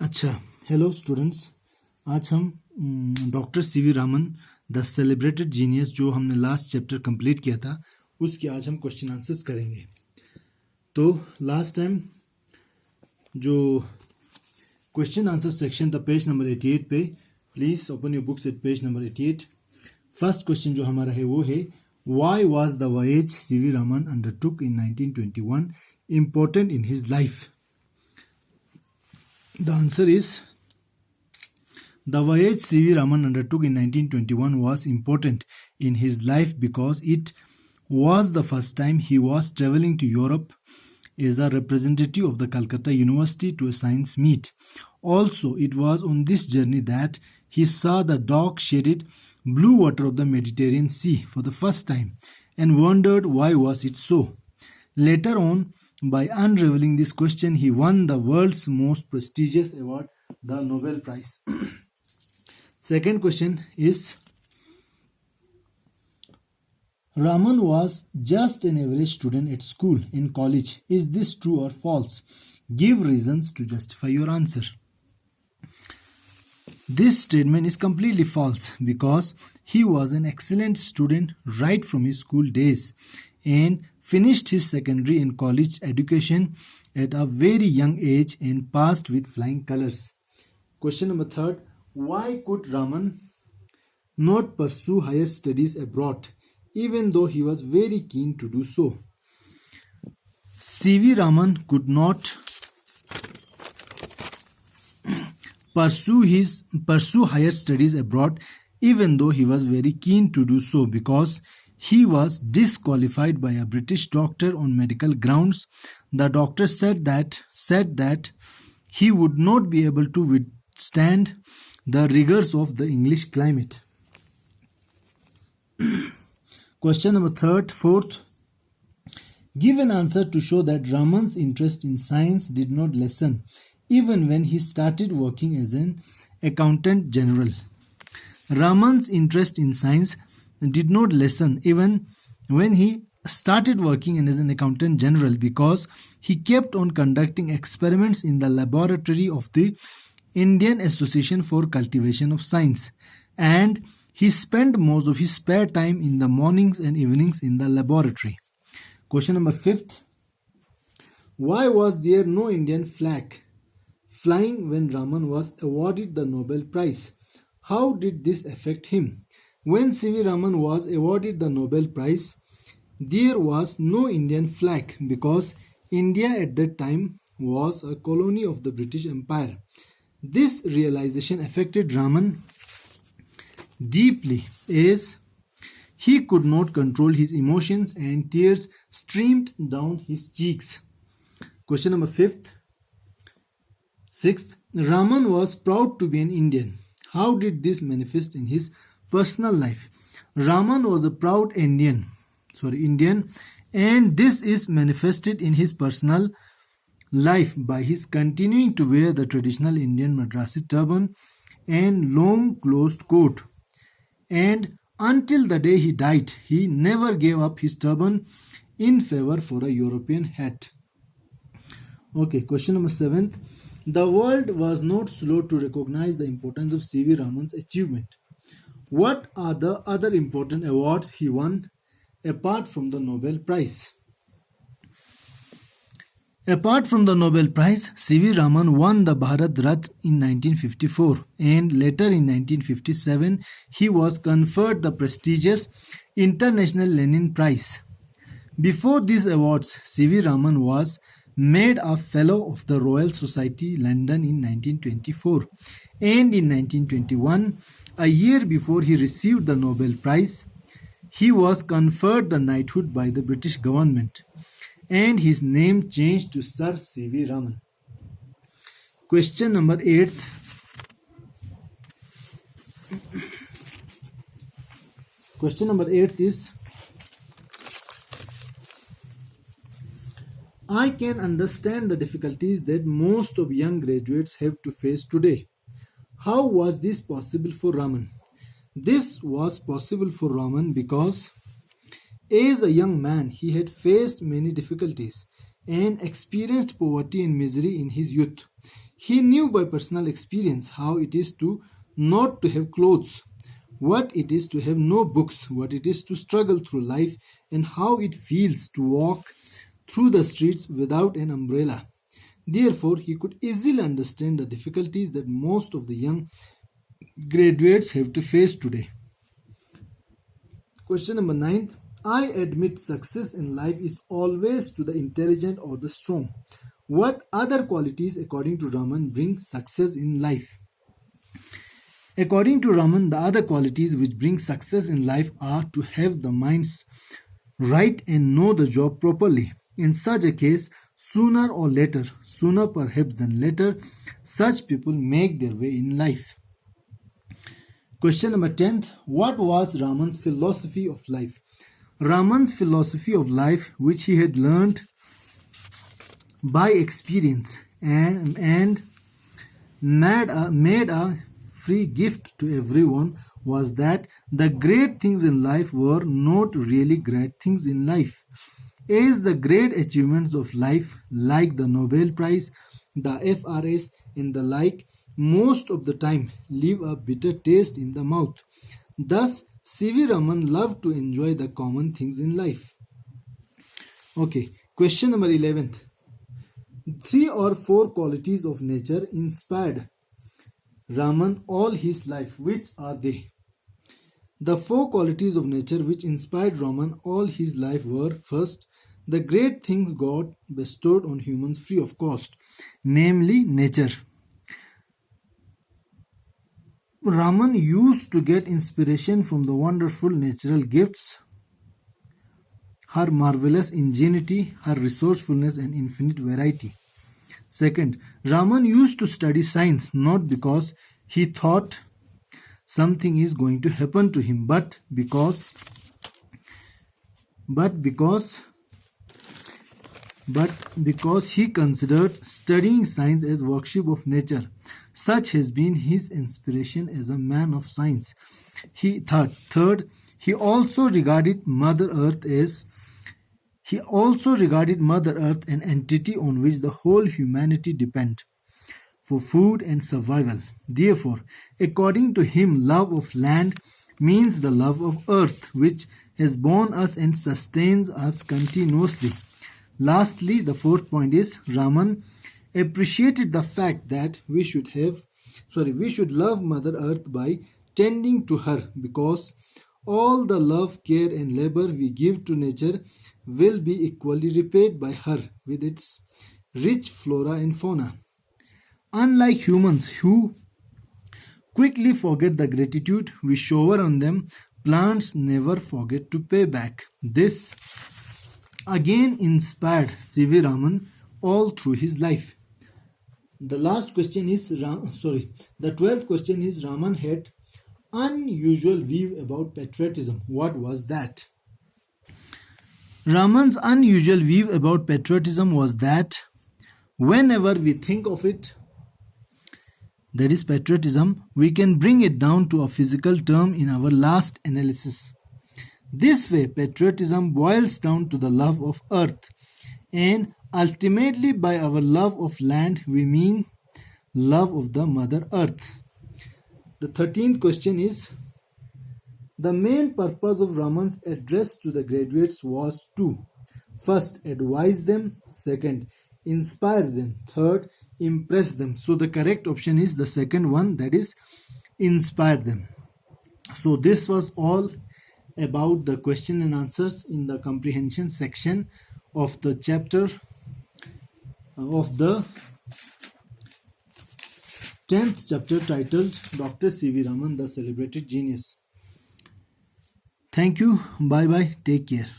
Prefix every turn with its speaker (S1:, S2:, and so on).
S1: अच्छा, hello students. आज हम doctor CV Raman the celebrated genius जो हमने लास्ट चैप्टर कंप्लीट किया था उसके आज हम क्वेश्चन आंसर्स करेंगे। तो लास्ट टाइम जो क्वेश्चन आंसर सेक्शन था पेज नंबर 88 पे, please open your books at page number 88। First question जो हमारा है वो है, why was the voyage C V Raman undertook in 1921 important in his life? The answer is, the voyage C.V. Raman undertook in 1921 was important in his life because it was the first time he was traveling to Europe as a representative of the Calcutta University to a science meet. Also, it was on this journey that he saw the dark shaded blue water of the Mediterranean Sea for the first time and wondered why was it so. Later on, by unraveling this question, he won the world's most prestigious award, the Nobel Prize. Second question is, Raman was just an average student at school and college. Is this true or false? Give reasons to justify your answer. This statement is completely false because he was an excellent student right from his school days and finished his secondary and college education at a very young age and passed with flying colors. Question number third, why could Raman not pursue higher studies abroad even though he was very keen to do so? C.V. Raman could not pursue higher studies abroad even though he was very keen to do so because he was disqualified by a British doctor on medical grounds. The doctor said that he would not be able to withstand the rigors of the English climate. Question number fourth. Give an answer to show that Raman's interest in science did not lessen even when he started working as an accountant general. Raman's interest in science did not lessen even when he started working as an accountant general because he kept on conducting experiments in the laboratory of the Indian Association for Cultivation of Science, and he spent most of his spare time in the mornings and evenings in the laboratory. Question number fifth. Why was there no Indian flag flying when Raman was awarded the Nobel Prize? How did this affect him? When C.V. Raman was awarded the Nobel Prize, there was no Indian flag because India at that time was a colony of the British Empire. This realization affected Raman deeply as he could not control his emotions and tears streamed down his cheeks. Question number sixth. Raman was proud to be an Indian. How did this manifest in his personal life? Raman was a proud Indian, and this is manifested in his personal life by his continuing to wear the traditional Indian Madrasi turban and long closed coat. And until the day he died, he never gave up his turban in favor for a European hat. Okay, question number 7th. The world was not slow to recognize the importance of C.V. Raman's achievement. What are the other important awards he won apart from the Nobel Prize? Apart from the Nobel Prize, C.V. Raman won the Bharat Ratna in 1954 and later in 1957 he was conferred the prestigious International Lenin Prize. Before these awards, C.V. Raman was made a Fellow of the Royal Society, London in 1924, and in 1921, a year before he received the Nobel Prize, he was conferred the knighthood by the British government, and his name changed to Sir C.V. Raman. Question number 8. Question number 8 is, I can understand the difficulties that most of young graduates have to face today. How was this possible for Raman? This was possible for Raman because as a young man he had faced many difficulties and experienced poverty and misery in his youth. He knew by personal experience how it is to not to have clothes, what it is to have no books, what it is to struggle through life, and how it feels to walk through the streets without an umbrella. Therefore, he could easily understand the difficulties that most of the young graduates have to face today. Question number 9. I admit success in life is always to the intelligent or the strong. What other qualities, according to Raman, bring success in life? According to Raman, the other qualities which bring success in life are to have the minds right and know the job properly. In such a case, sooner or later, sooner perhaps than later, such people make their way in life. Question number 10. What was Raman's philosophy of life? Raman's philosophy of life, which he had learned by experience and made a free gift to everyone, was that the great things in life were not really great things in life. As the great achievements of life, like the Nobel Prize, the FRS, and the like, most of the time leave a bitter taste in the mouth. Thus, C.V. Raman loved to enjoy the common things in life. Okay, question number 11. 3 or 4 qualities of nature inspired Raman all his life. Which are they? The 4 qualities of nature which inspired Raman all his life were: first, the great things God bestowed on humans free of cost, namely nature. Raman used to get inspiration from the wonderful natural gifts, her marvelous ingenuity, her resourcefulness, and infinite variety. Second, Raman used to study science not because he thought something is going to happen to him, but because he considered studying science as worship of nature. Such has been his inspiration as a man of science. Third, he also regarded Mother Earth an entity on which the whole humanity depend for food and survival. Therefore, according to him, love of land means the love of earth, which has borne us and sustains us continuously. Lastly, the 4th point is, Raman appreciated the fact that we should love Mother Earth by tending to her, because all the love, care, and labor we give to nature will be equally repaid by her with its rich flora and fauna. Unlike humans who quickly forget the gratitude we shower on them, plants never forget to pay back. This again inspired C.V. Raman all through his life. The 12th question is, Raman had unusual view about patriotism. What was that? Raman's unusual view about patriotism was that whenever we think of it, that is patriotism, we can bring it down to a physical term in our last analysis. This way, patriotism boils down to the love of earth, and ultimately by our love of land we mean love of the Mother Earth. The 13th question is, the main purpose of Raman's address to the graduates was to: first, advise them; second, inspire them; third, impress them. So the correct option is the second one, that is, inspire them. So this was all about the question and answers in the comprehension section of the chapter of the 10th chapter, titled Dr. C.V. Raman, the Celebrated Genius. Thank you. Bye bye. Take care.